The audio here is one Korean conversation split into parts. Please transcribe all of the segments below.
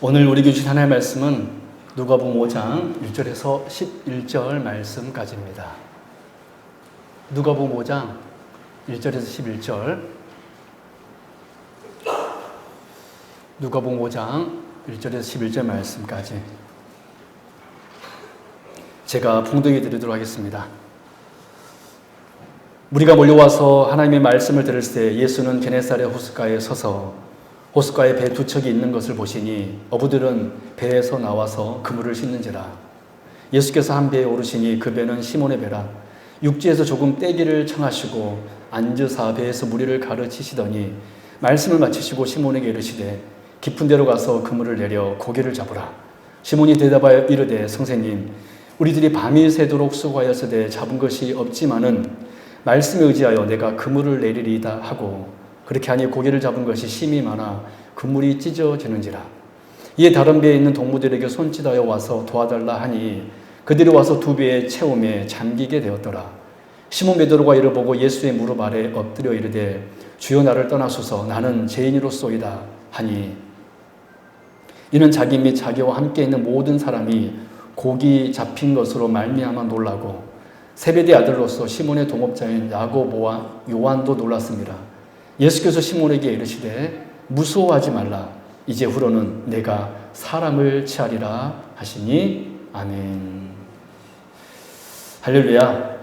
오늘 우리 교주신 하나님의 말씀은 누가복음 5장 1절에서 11절 말씀까지입니다. 누가복음 5장 1절에서 11절. 누가복음 5장 1절에서 11절 말씀까지 제가 봉독해 드리도록 하겠습니다. 무리가 몰려와서 하나님의 말씀을 들을 때 예수는 게네사렛 호숫가에 서서 호숫가에 배 두 척이 있는 것을 보시니 어부들은 배에서 나와서 그물을 씻는지라. 예수께서 한 배에 오르시니 그 배는 시몬의 배라. 육지에서 조금 떼기를 청하시고 앉으사 배에서 무리를 가르치시더니 말씀을 마치시고 시몬에게 이르시되 깊은 데로 가서 그물을 내려 고기를 잡으라. 시몬이 대답하여 이르되 선생님, 우리들이 밤이 새도록 수고하였으되 잡은 것이 없지만은 말씀에 의지하여 내가 그물을 내리리이다 하고 그렇게 하니 고기를 잡은 것이 심이 많아 그물이 찢어지는지라. 이에 다른 배에 있는 동무들에게 손짓하여 와서 도와달라 하니 그들이 와서 두 배에 채움에 잠기게 되었더라. 시몬 베드로가 이를 보고 예수의 무릎 아래 엎드려 이르되 주여 나를 떠나소서 나는 죄인이로소이다 하니 이는 자기 및 자기와 함께 있는 모든 사람이 고기 잡힌 것으로 말미암아 놀라고 세베대 아들로서 시몬의 동업자인 야고보와 요한도 놀랐습니다. 예수께서 시몬에게 이르시되 무서워하지 말라. 이제 후로는 내가 사람을 취하리라 하시니 아멘. 할렐루야.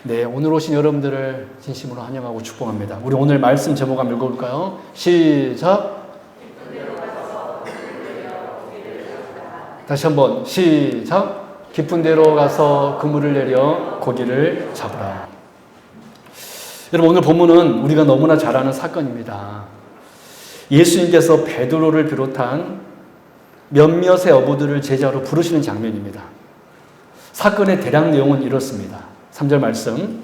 네, 오늘 오신 여러분들을 진심으로 환영하고 축복합니다. 우리 오늘 말씀 제목 한번 읽어볼까요? 시작. 다시 한번 시작. 깊은 데로 가서 그물을 내려 고기를 잡으라. 여러분, 오늘 본문은 우리가 너무나 잘 아는 사건입니다. 예수님께서 베드로를 비롯한 몇몇의 어부들을 제자로 부르시는 장면입니다. 사건의 대략 내용은 이렇습니다. 3절 말씀.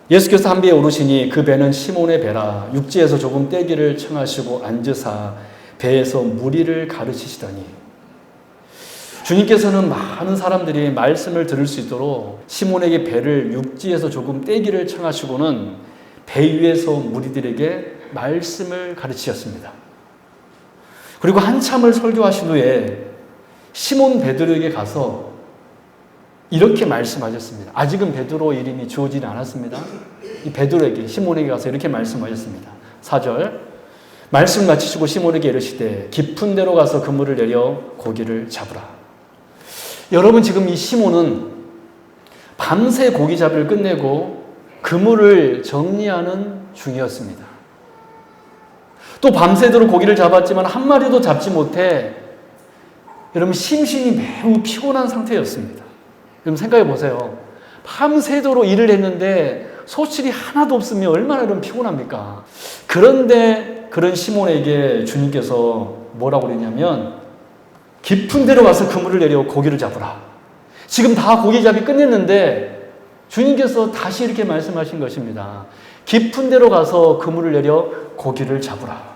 예수께서 한 배에 오르시니 그 배는 시몬의 배라. 육지에서 조금 떼기를 청하시고 앉으사 배에서 무리를 가르치시더니. 주님께서는 많은 사람들이 말씀을 들을 수 있도록 시몬에게 배를 육지에서 조금 떼기를 청하시고는 배 위에서 무리들에게 말씀을 가르치셨습니다. 그리고 한참을 설교하신 후에 시몬 베드로에게 가서 이렇게 말씀하셨습니다. 아직은 베드로 이름이 주어지지 않았습니다. 이 베드로에게, 시몬에게 가서 이렇게 말씀하셨습니다. 4절. 말씀 마치시고 시몬에게 이르시되 깊은 데로 가서 그물을 내려 고기를 잡으라. 여러분, 지금 이 시몬은 밤새 고기잡이를 끝내고 그물을 정리하는 중이었습니다. 또 밤새도록 고기를 잡았지만 한 마리도 잡지 못해 여러분 심신이 매우 피곤한 상태였습니다. 여러분 생각해 보세요. 밤새도록 일을 했는데 소출이 하나도 없으면 얼마나 여러분 피곤합니까? 그런데 그런 시몬에게 주님께서 뭐라고 그랬냐면 깊은 데로 가서 그물을 내려 고기를 잡으라. 지금 다 고기잡이 끝냈는데 주님께서 다시 이렇게 말씀하신 것입니다. 깊은 데로 가서 그물을 내려 고기를 잡으라.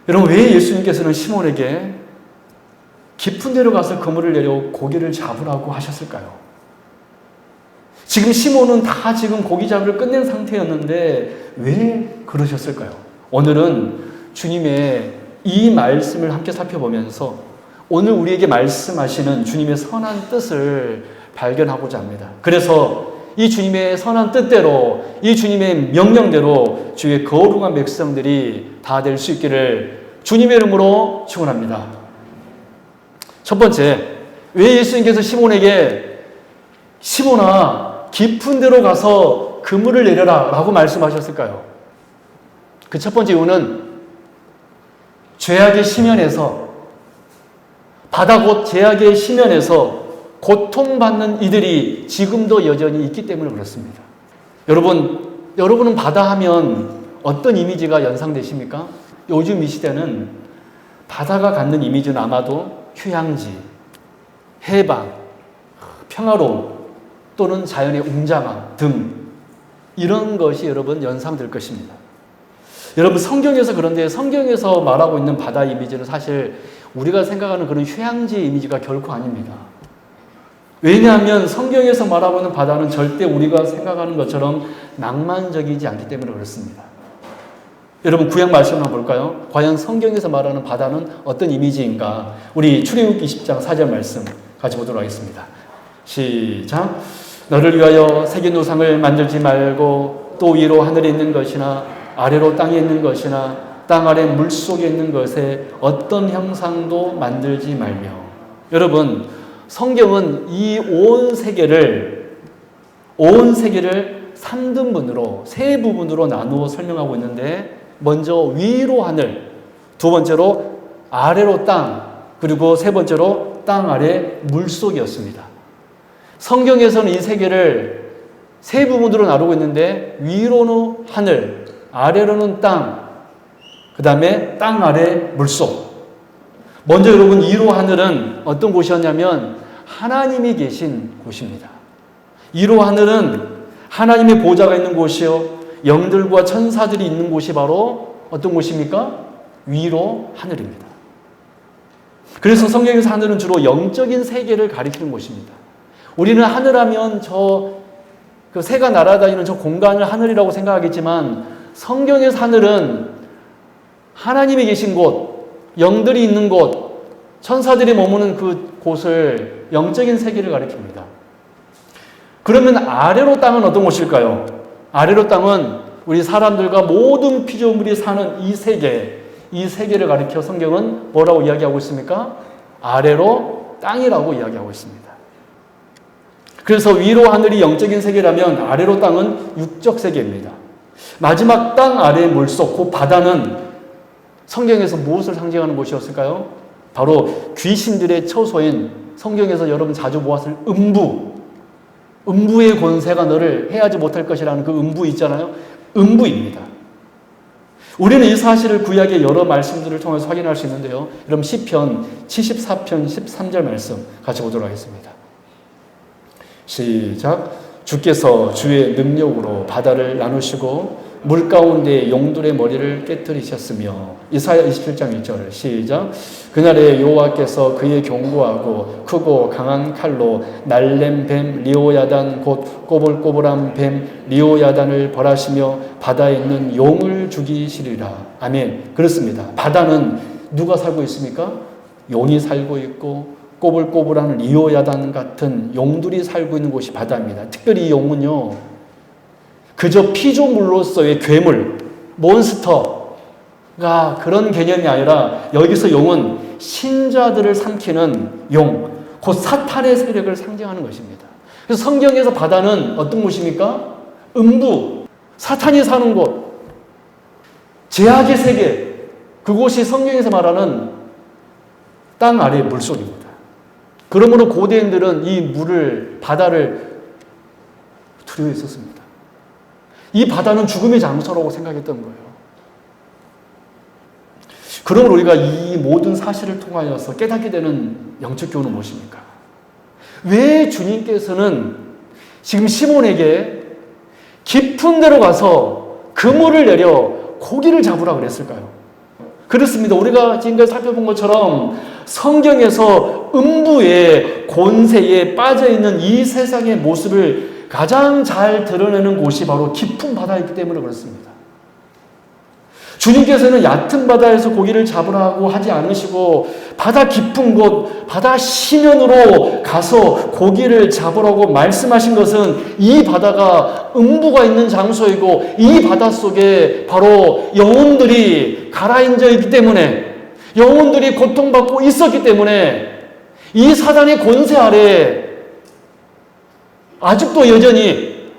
여러분, 왜 예수님께서는 시몬에게 깊은 데로 가서 그물을 내려 고기를 잡으라고 하셨을까요? 지금 시몬은 다 지금 고기잡이를 끝낸 상태였는데 왜 그러셨을까요? 오늘은 주님의 이 말씀을 함께 살펴보면서 오늘 우리에게 말씀하시는 주님의 선한 뜻을 발견하고자 합니다. 그래서 이 주님의 선한 뜻대로, 이 주님의 명령대로 주의 거룩한 백성들이 다 될 수 있기를 주님의 이름으로 축원합니다. 첫 번째, 왜 예수님께서 시몬에게 시몬아 깊은 데로 가서 그물을 내려라 라고 말씀하셨을까요? 그 첫 번째 이유는 죄악의 심연에서, 바다 곧 죄악의 심연에서 고통받는 이들이 지금도 여전히 있기 때문에 그렇습니다. 여러분은 바다 하면 어떤 이미지가 연상되십니까? 요즘 이 시대는 바다가 갖는 이미지는 아마도 휴양지, 해방, 평화로움 또는 자연의 웅장함 등 이런 것이 여러분 연상될 것입니다. 여러분, 성경에서 그런데 성경에서 말하고 있는 바다 이미지는 사실 우리가 생각하는 그런 휴양지의 이미지가 결코 아닙니다. 왜냐하면 성경에서 말하고 있는 바다는 절대 우리가 생각하는 것처럼 낭만적이지 않기 때문에 그렇습니다. 여러분 구약 말씀을 한번 볼까요? 과연 성경에서 말하는 바다는 어떤 이미지인가? 우리 출애굽기 20장 4절 말씀 같이 보도록 하겠습니다. 시작. 너를 위하여 새긴 우상을 만들지 말고 또 위로 하늘에 있는 것이나 아래로 땅에 있는 것이나 땅 아래 물속에 있는 것에 어떤 형상도 만들지 말며. 여러분 성경은 이 온 세계를 3등분으로 세 부분으로 나누어 설명하고 있는데 먼저 위로 하늘, 두 번째로 아래로 땅, 그리고 세 번째로 땅 아래 물속이었습니다. 성경에서는 이 세계를 세 부분으로 나누고 있는데 위로는 하늘, 아래로는 땅, 그 다음에 땅 아래 물속. 먼저 여러분 위로 하늘은 어떤 곳이었냐면 하나님이 계신 곳입니다. 위로 하늘은 하나님의 보좌가 있는 곳이요 영들과 천사들이 있는 곳이 바로 어떤 곳입니까? 위로 하늘입니다. 그래서 성경에서 하늘은 주로 영적인 세계를 가리키는 곳입니다. 우리는 하늘하면 그 새가 날아다니는 저 공간을 하늘이라고 생각하겠지만 성경에서 하늘은 하나님이 계신 곳, 영들이 있는 곳, 천사들이 머무는 그 곳을 영적인 세계를 가리킵니다. 그러면 아래로 땅은 어떤 곳일까요? 아래로 땅은 우리 사람들과 모든 피조물이 사는 이 세계를 가리켜 성경은 뭐라고 이야기하고 있습니까? 아래로 땅이라고 이야기하고 있습니다. 그래서 위로 하늘이 영적인 세계라면 아래로 땅은 육적 세계입니다. 마지막 땅 아래 물속, 그 바다는 성경에서 무엇을 상징하는 곳이었을까요? 바로 귀신들의 처소인 성경에서 여러분 자주 보았을 음부의 권세가 너를 해하지 못할 것이라는 그 음부 있잖아요. 음부입니다. 우리는 이 사실을 구약의 여러 말씀들을 통해서 확인할 수 있는데요. 여러분 시편 74편 13절 말씀 같이 보도록 하겠습니다. 시작. 주께서 주의 능력으로 바다를 나누시고 물 가운데 용들의 머리를 깨뜨리셨으며. 이사야 27장 1절 시작. 그날에 여호와께서 그의 견고하고 크고 강한 칼로 날렘 뱀 리오야단 곧 꼬불꼬불한 뱀 리오야단을 벌하시며 바다에 있는 용을 죽이시리라. 아멘. 그렇습니다. 바다는 누가 살고 있습니까? 용이 살고 있고 꼬불꼬불한 리오야단 같은 용들이 살고 있는 곳이 바다입니다. 특별히 이 용은요 그저 피조물로서의 괴물, 몬스터가 그런 개념이 아니라 여기서 용은 신자들을 삼키는 용, 곧 사탄의 세력을 상징하는 것입니다. 그래서 성경에서 바다는 어떤 곳입니까? 음부, 사탄이 사는 곳, 죄악의 세계, 그곳이 성경에서 말하는 땅 아래 물속입니다. 그러므로 고대인들은 이 바다를 두려워했었습니다. 이 바다는 죽음의 장소라고 생각했던 거예요. 그러므로 우리가 이 모든 사실을 통하여서 깨닫게 되는 영적 교훈은 무엇입니까? 왜 주님께서는 지금 시몬에게 깊은 데로 가서 그물을 내려 고기를 잡으라고 그랬을까요? 그렇습니다. 우리가 지금까지 살펴본 것처럼 성경에서 음부의 권세에 빠져있는 이 세상의 모습을 가장 잘 드러내는 곳이 바로 깊은 바다이기 때문에 그렇습니다. 주님께서는 얕은 바다에서 고기를 잡으라고 하지 않으시고 바다 깊은 곳, 바다 시면으로 가서 고기를 잡으라고 말씀하신 것은 이 바다가 음부가 있는 장소이고 이 바다 속에 바로 영혼들이 가라앉아 있기 때문에 영혼들이 고통받고 있었기 때문에 이 사단의 권세 아래 아직도 여전히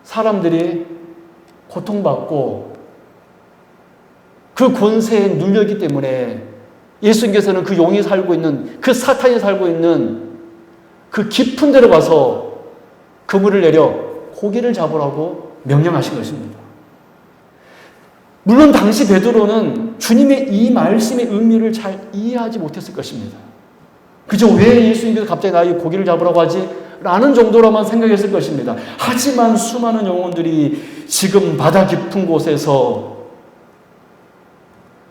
사람들이 고통받고 그 권세에 눌렸기 때문에 예수님께서는 그 용이 살고 있는, 그 사탄이 살고 있는 그 깊은 데로 가서 그물을 내려 고기를 잡으라고 명령하신 것입니다. 물론 당시 베드로는 주님의 이 말씀의 의미를 잘 이해하지 못했을 것입니다. 그저 왜 예수님께서 갑자기 나에게 고기를 잡으라고 하지? 라는 정도로만 생각했을 것입니다. 하지만 수많은 영혼들이 지금 바다 깊은 곳에서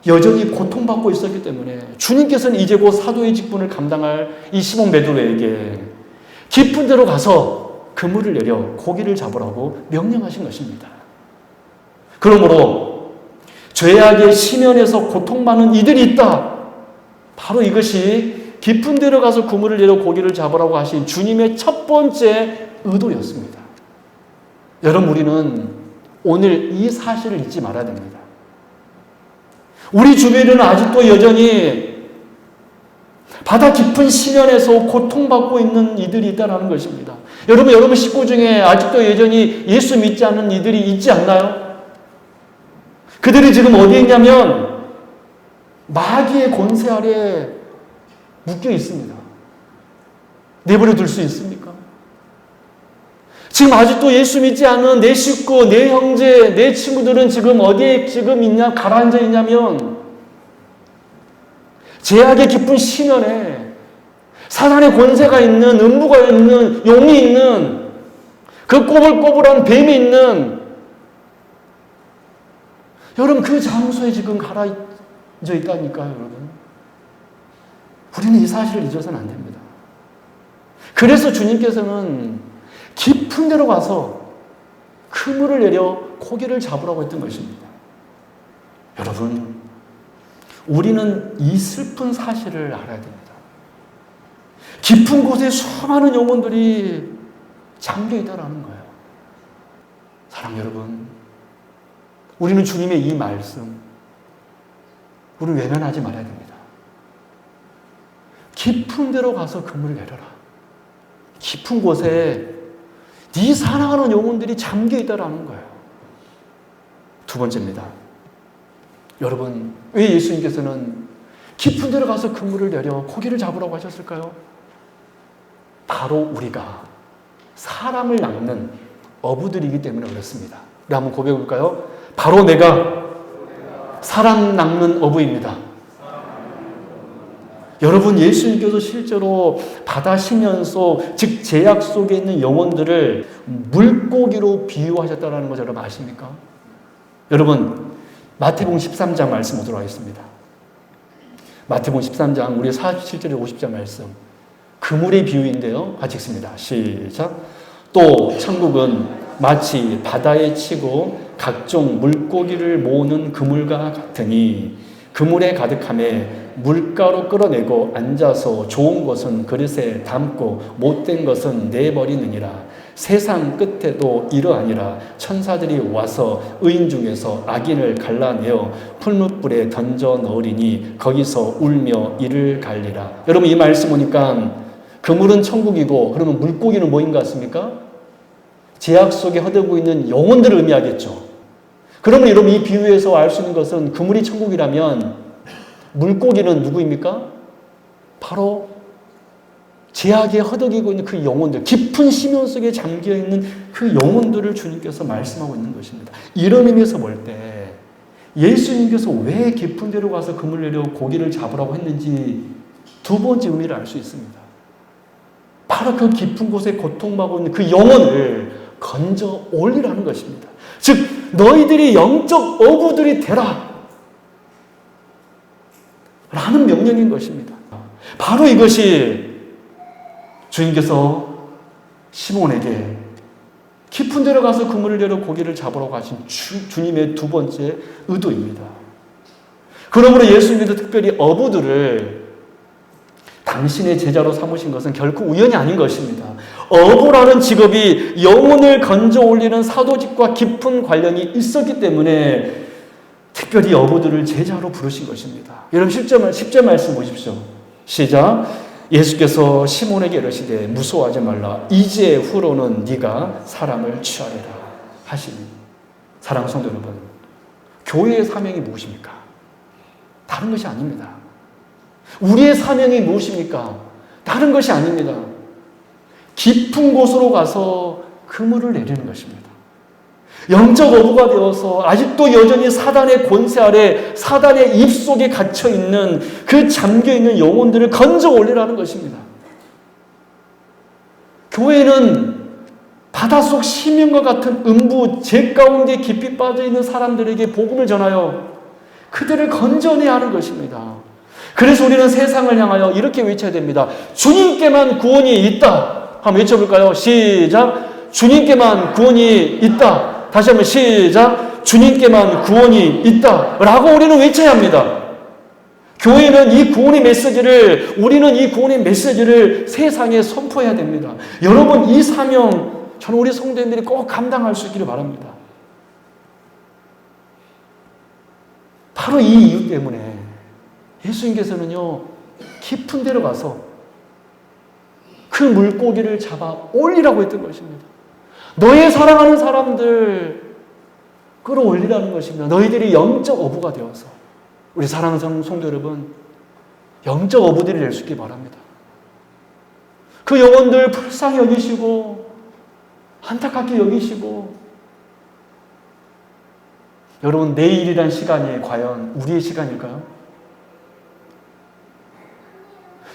여전히 고통받고 있었기 때문에 주님께서는 이제 곧 사도의 직분을 감당할 이 시몬 베드로에게 깊은 데로 가서 그물을 내려 고기를 잡으라고 명령하신 것입니다. 그러므로 죄악의 심연에서 고통받는 이들이 있다. 바로 이것이 깊은 데로 가서 그물을 내려 고기를 잡으라고 하신 주님의 첫 번째 의도였습니다. 여러분, 우리는 오늘 이 사실을 잊지 말아야 됩니다. 우리 주변에는 아직도 여전히 바다 깊은 심연에서 고통받고 있는 이들이 있다는 것입니다. 여러분 식구 중에 아직도 여전히 예수 믿지 않는 이들이 있지 않나요? 그들이 지금 어디에 있냐면 마귀의 권세 아래 묶여 있습니다. 내버려 둘 수 있습니까? 지금 아직도 예수 믿지 않은 내 식구, 내 형제, 내 친구들은 지금 어디에 지금 가라앉아 있냐면 죄악의 깊은 심연에 사단의 권세가 있는, 음부가 있는, 용이 있는, 그 꼬불꼬불한 뱀이 있는, 여러분 그 장소에 지금 가라앉아 있다니까요, 여러분. 우리는 이 사실을 잊어서는 안 됩니다. 그래서 주님께서는 깊은 데로 가서 그물을 내려 고기를 잡으라고 했던 것입니다. 여러분, 우리는 이 슬픈 사실을 알아야 됩니다. 깊은 곳에 수많은 영혼들이 잠겨 있다는 거예요. 사랑 여러분, 우리는 주님의 이 말씀, 우리는 외면하지 말아야 됩니다. 깊은 데로 가서 그물을 내려라. 깊은 곳에 네 사랑하는 영혼들이 잠겨 있다는 거예요. 두 번째입니다. 여러분, 왜 예수님께서는 깊은 데로 가서 그물을 내려 고기를 잡으라고 하셨을까요? 바로 우리가 사람을 낚는 어부들이기 때문에 그렇습니다. 우리 한번 고백해 볼까요? 바로 내가 사람 낚는 어부입니다. 여러분, 예수님께서 실제로 바다 심연 속, 즉 죄악 속에 있는 영혼들을 물고기로 비유하셨다는 거 여러분 아십니까? 여러분, 마태복음 13장 말씀 보도록 하겠습니다. 마태복음 13장 우리 47절에 50절 말씀, 그물의 비유인데요. 같이 읽습니다. 시작. 또 천국은 마치 바다에 치고 각종 물고기를 모으는 그물과 같으니 그물에 가득함에 물가로 끌어내고 앉아서 좋은 것은 그릇에 담고 못된 것은 내버리느니라. 세상 끝에도 이러하니라. 천사들이 와서 의인 중에서 악인을 갈라내어 풀무불에 던져 넣으리니 거기서 울며 이를 갈리라. 여러분, 이 말씀 보니까 그물은 천국이고, 그러면 물고기는 뭐인 것 같습니까? 죄악 속에 허들고 있는 영혼들을 의미하겠죠. 그러면 여러분, 이 비유에서 알 수 있는 것은 그물이 천국이라면 물고기는 누구입니까? 바로 죄악에 허덕이고 있는 그 영혼들, 깊은 심연 속에 잠겨있는 그 영혼들을 주님께서 말씀하고 있는 것입니다. 이런 의미에서 볼 때 예수님께서 왜 깊은 데로 가서 그물 내려 고기를 잡으라고 했는지 두 번째 의미를 알 수 있습니다. 바로 그 깊은 곳에 고통받고 있는 그 영혼을 건져 올리라는 것입니다. 즉 너희들이 영적 어부들이 되라 라는 명령인 것입니다. 바로 이것이 주님께서 시몬에게 깊은 데로 가서 그물을 내려 고기를 잡으라고 하신 주님의 두 번째 의도입니다. 그러므로 예수님께서 특별히 어부들을 당신의 제자로 삼으신 것은 결코 우연이 아닌 것입니다. 어부라는 직업이 영혼을 건져 올리는 사도직과 깊은 관련이 있었기 때문에 특별히 어부들을 제자로 부르신 것입니다. 여러분 10절 말씀 보십시오. 시작. 예수께서 시몬에게 이르시되 무서워하지 말라. 이제 후로는 네가 사람을 취하리라 하시니. 사랑하는 성도 여러분, 교회의 사명이 무엇입니까? 다른 것이 아닙니다. 우리의 사명이 무엇입니까? 다른 것이 아닙니다. 깊은 곳으로 가서 그물을 내리는 것입니다. 영적 어부가 되어서 아직도 여전히 사단의 권세 아래, 사단의 입 속에 갇혀있는 그 잠겨있는 영혼들을 건져 올리라는 것입니다. 교회는 바닷속 심연과 같은 음부, 죄 가운데 깊이 빠져있는 사람들에게 복음을 전하여 그들을 건져내야 하는 것입니다. 그래서 우리는 세상을 향하여 이렇게 외쳐야 됩니다. 주님께만 구원이 있다. 한번 외쳐볼까요? 시작. 주님께만 구원이 있다. 다시 한번 시작. 주님께만 구원이 있다라고 우리는 외쳐야 합니다. 교회는 이 구원의 메시지를, 우리는 이 구원의 메시지를 세상에 선포해야 됩니다. 여러분, 이 사명 저는 우리 성도님들이 꼭 감당할 수 있기를 바랍니다. 바로 이 이유 때문에 예수님께서는요, 깊은 데로 가서 그 물고기를 잡아 올리라고 했던 것입니다. 너의 사랑하는 사람들 끌어올리라는 것입니다. 너희들이 영적 어부가 되어서, 우리 사랑하는 성도 여러분, 영적 어부들이 될 수 있기 바랍니다. 그 영혼들 불쌍히 여기시고 안타깝게 여기시고, 여러분, 내일이란 시간이 과연 우리의 시간일까요?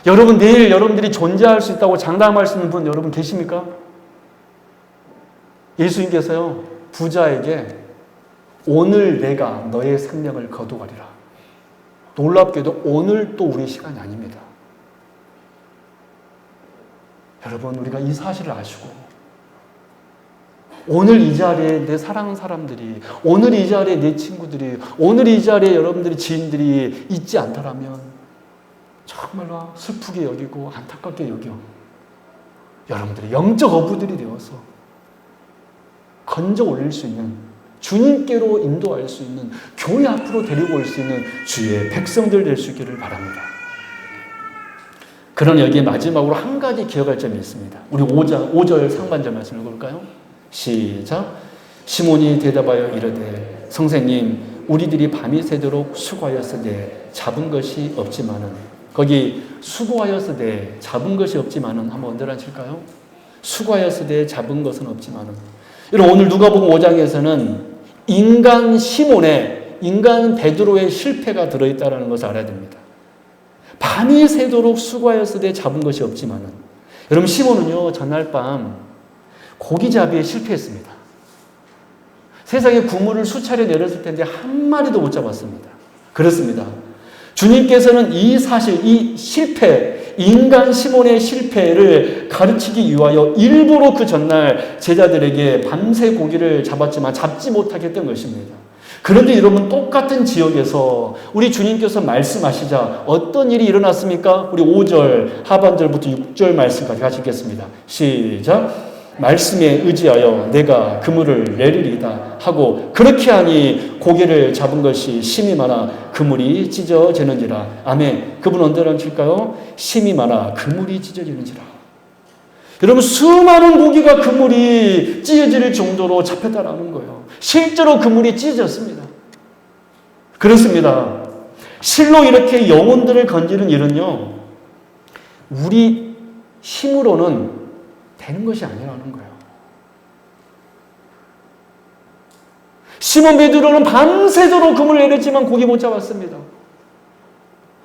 여러분, 내일 여러분들이 존재할 수 있다고 장담할 수 있는 분 여러분 계십니까? 예수님께서요, 부자에게 오늘 내가 너의 생명을 거두가리라. 놀랍게도 오늘 또 우리의 시간이 아닙니다. 여러분, 우리가 이 사실을 아시고 오늘 이 자리에 내 사랑하는 사람들이, 오늘 이 자리에 내 친구들이, 오늘 이 자리에 여러분들이 지인들이 있지 않다라면 정말로 슬프게 여기고 안타깝게 여겨 여러분들이 영적 어부들이 되어서 건져 올릴 수 있는, 주님께로 인도할 수 있는, 교회 앞으로 데리고 올 수 있는 주의 백성들 될 수 있기를 바랍니다. 그런 여기에 마지막으로 한 가지 기억할 점이 있습니다. 우리 5절 상반절 말씀 읽어볼까요? 시작. 시몬이 대답하여 이르되 선생님, 우리들이 밤이 새도록 수고하였으되 잡은 것이 없지만은, 거기 수고하였으되 잡은 것이 없지만은 한번 언더라인칠까요? 수고하였으되 잡은 것은 없지만은. 여러분, 오늘 누가복음 5장에서는 인간 시몬의, 인간 베드로의 실패가 들어있다는 것을 알아야 됩니다. 밤이 새도록 수고하였으되 잡은 것이 없지만은, 여러분, 시몬은요 전날 밤 고기잡이에 실패했습니다. 세상에 그물을 수차례 내렸을 텐데 한 마리도 못 잡았습니다. 그렇습니다. 주님께서는 이 사실, 이 실패, 인간 시몬의 실패를 가르치기 위하여 일부러 그 전날 제자들에게 밤새 고기를 잡았지만 잡지 못하게 했던 것입니다. 그런데 여러분, 똑같은 지역에서 우리 주님께서 말씀하시자 어떤 일이 일어났습니까? 우리 5절 하반절부터 6절 말씀까지 같이 읽겠습니다. 시작. 말씀에 의지하여 내가 그물을 내리리다 하고 그렇게 하니 고기를 잡은 것이 심이 많아 그물이 찢어지는지라. 아멘. 그분 언제랑 칠까요? 심이 많아 그물이 찢어지는지라. 여러분, 수많은 고기가 그물이 찢어질 정도로 잡혔다라는 거예요. 실제로 그물이 찢어졌습니다. 그렇습니다. 실로 이렇게 영혼들을 건지는 일은요, 우리 힘으로는 되는 것이 아니라는 거예요. 시몬 베드로는 밤새도록 그물을 내렸지만 고기 못 잡았습니다.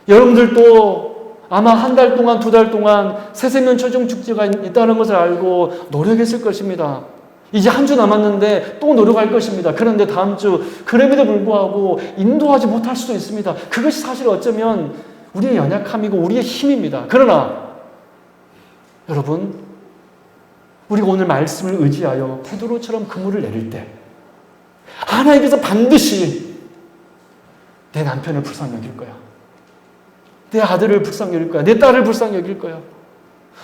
여러분들도 아마 한 달 동안, 2달 동안 새세면 초중 축제가 있다는 것을 알고 노력했을 것입니다. 이제 한 주 남았는데 또 노력할 것입니다. 그런데 다음 주, 그럼에도 불구하고 인도하지 못할 수도 있습니다. 그것이 사실 어쩌면 우리의 연약함이고 우리의 힘입니다. 그러나 여러분, 우리가 오늘 말씀을 의지하여 베드로처럼 그물을 내릴 때 하나님께서 반드시 내 남편을 불쌍히 여길 거야, 내 아들을 불쌍히 여길 거야, 내 딸을 불쌍히 여길 거야,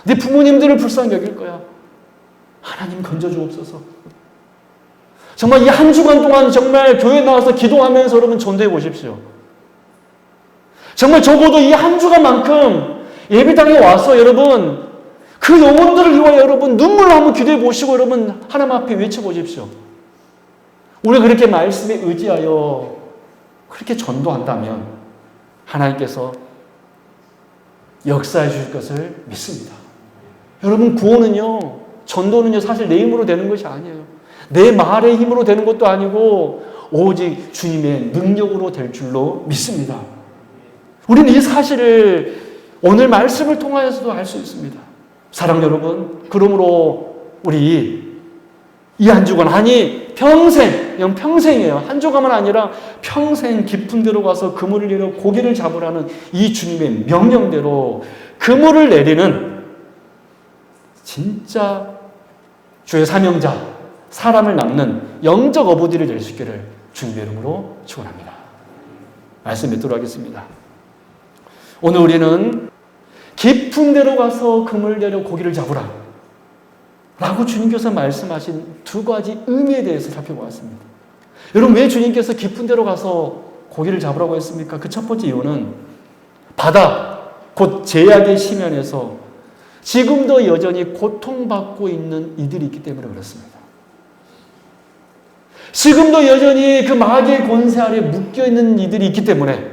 내 부모님들을 불쌍히 여길 거야. 하나님 건져주옵소서. 정말 이 한 주간 동안 정말 교회 나와서 기도하면서 여러분 전도해 보십시오. 정말 적어도 이 한 주간만큼 예배당에 와서 여러분 그 영혼들을 위하여 여러분 눈물로 한번 기도해 보시고 여러분 하나님 앞에 외쳐보십시오. 우리가 그렇게 말씀에 의지하여 그렇게 전도한다면 하나님께서 역사해 주실 것을 믿습니다. 여러분, 구원은요, 전도는요, 사실 내 힘으로 되는 것이 아니에요. 내 말의 힘으로 되는 것도 아니고 오직 주님의 능력으로 될 줄로 믿습니다. 우리는 이 사실을 오늘 말씀을 통하여서도 알 수 있습니다. 사랑 여러분, 그러므로 우리 이 한 주간, 아니 평생, 이건 평생이에요. 한 주간만 아니라 평생 깊은 데로 가서 그물을 내려 고기를 잡으라는 이 주님의 명령대로 그물을 내리는 진짜 주의 사명자, 사람을 낚는 영적 어부들이 될 수 있기를 주님의 이름으로 축원합니다. 말씀 맺도록 하겠습니다. 오늘 우리는 깊은 데로 가서 금을 내려 고기를 잡으라 라고 주님께서 말씀하신 두 가지 의미에 대해서 살펴보았습니다. 여러분, 왜 주님께서 깊은 데로 가서 고기를 잡으라고 했습니까? 그 첫 번째 이유는 바다, 곧 제약의 심연에서 지금도 여전히 고통받고 있는 이들이 있기 때문에 그렇습니다. 지금도 여전히 그 마귀의 권세 아래 묶여있는 이들이 있기 때문에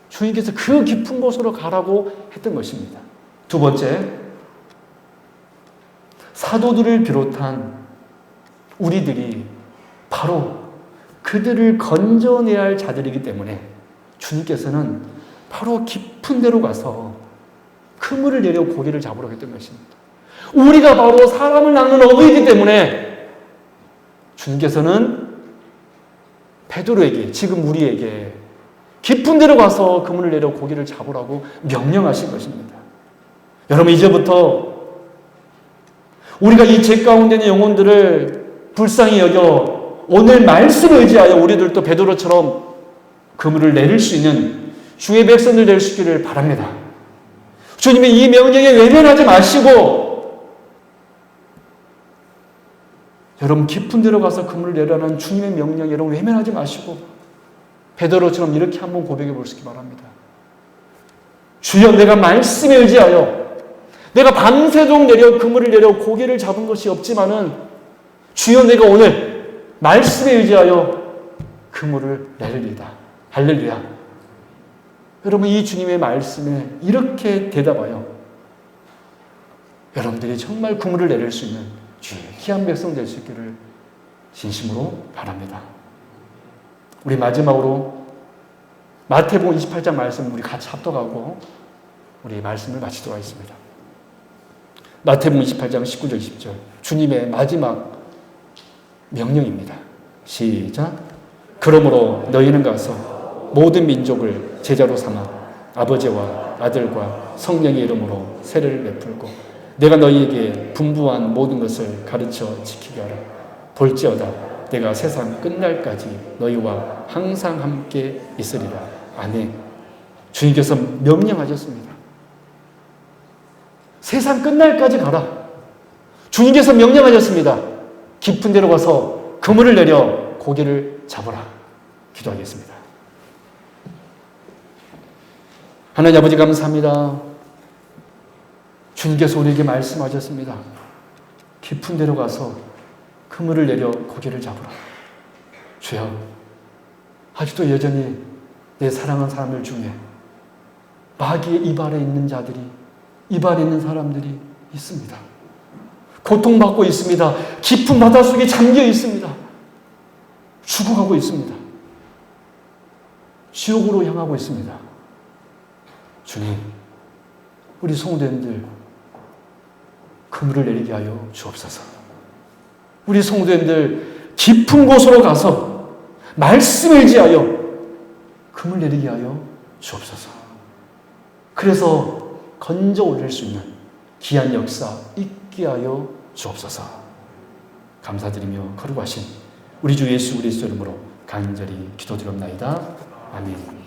주님께서 그 깊은 곳으로 가라고 했던 것입니다. 두 번째, 사도들을 비롯한 우리들이 바로 그들을 건져내야 할 자들이기 때문에 주님께서는 바로 깊은 데로 가서 그물을 내려 고기를 잡으러 했던 것입니다. 우리가 바로 사람을 낚는 어부이기 때문에 주님께서는 베드로에게, 지금 우리에게 깊은 데로 가서 그물을 내려 고기를 잡으라고 명령하신 것입니다. 여러분, 이제부터 우리가 이 죄 가운데 있는 영혼들을 불쌍히 여겨 오늘 말씀을 의지하여 우리들도 베드로처럼 그물을 내릴 수 있는 주의 백성들 될 수 있기를 바랍니다. 주님의 이 명령에 외면하지 마시고 여러분, 깊은 데로 가서 그물을 내라는 주님의 명령에 여러분 외면하지 마시고 베드로처럼 이렇게 한번 고백해 볼 수 있기 바랍니다. 주여, 내가 말씀에 의지하여 내가 밤새도록 내려 그물을 내려 고기를 잡은 것이 없지만은 주여, 내가 오늘 말씀에 의지하여 그물을 내리리다. 할렐루야. 여러분, 이 주님의 말씀에 이렇게 대답하여 여러분들이 정말 그물을 내릴 수 있는 주의 귀한 백성 될 수 있기를 진심으로 바랍니다. 우리 마지막으로 마태복음 28장 말씀 우리 같이 합독하고 우리 말씀을 마치도록 하겠습니다. 마태복음 28장 19절 20절 주님의 마지막 명령입니다. 시작. 그러므로 너희는 가서 모든 민족을 제자로 삼아 아버지와 아들과 성령의 이름으로 세례를 베풀고 내가 너희에게 분부한 모든 것을 가르쳐 지키게 하라. 볼지어다 내가 세상 끝날까지 너희와 항상 함께 있으리라. 아멘. 주님께서 명령하셨습니다. 세상 끝날까지 가라. 주님께서 명령하셨습니다. 깊은 데로 가서 그물을 내려 고기를 잡으라. 기도하겠습니다. 하나님 아버지, 감사합니다. 주님께서 우리에게 말씀하셨습니다. 깊은 데로 가서 그물을 내려 고기를 잡으라. 주여, 아직도 여전히 내 사랑하는 사람들 중에 마귀의 입 아래 있는 자들이, 입 아래 있는 사람들이 있습니다. 고통받고 있습니다. 깊은 바닷속에 잠겨 있습니다. 죽어가고 있습니다. 지옥으로 향하고 있습니다. 주님, 우리 성도님들 그물을 내리게 하여 주옵소서. 우리 성도님들 깊은 곳으로 가서 말씀을 의지하여 그물 내리게 하여 주옵소서. 그래서 건져 올릴 수 있는 귀한 역사 있게 하여 주옵소서. 감사드리며 거룩하신 우리 주 예수 그리스도 이름으로 간절히 기도드립나이다. 아멘.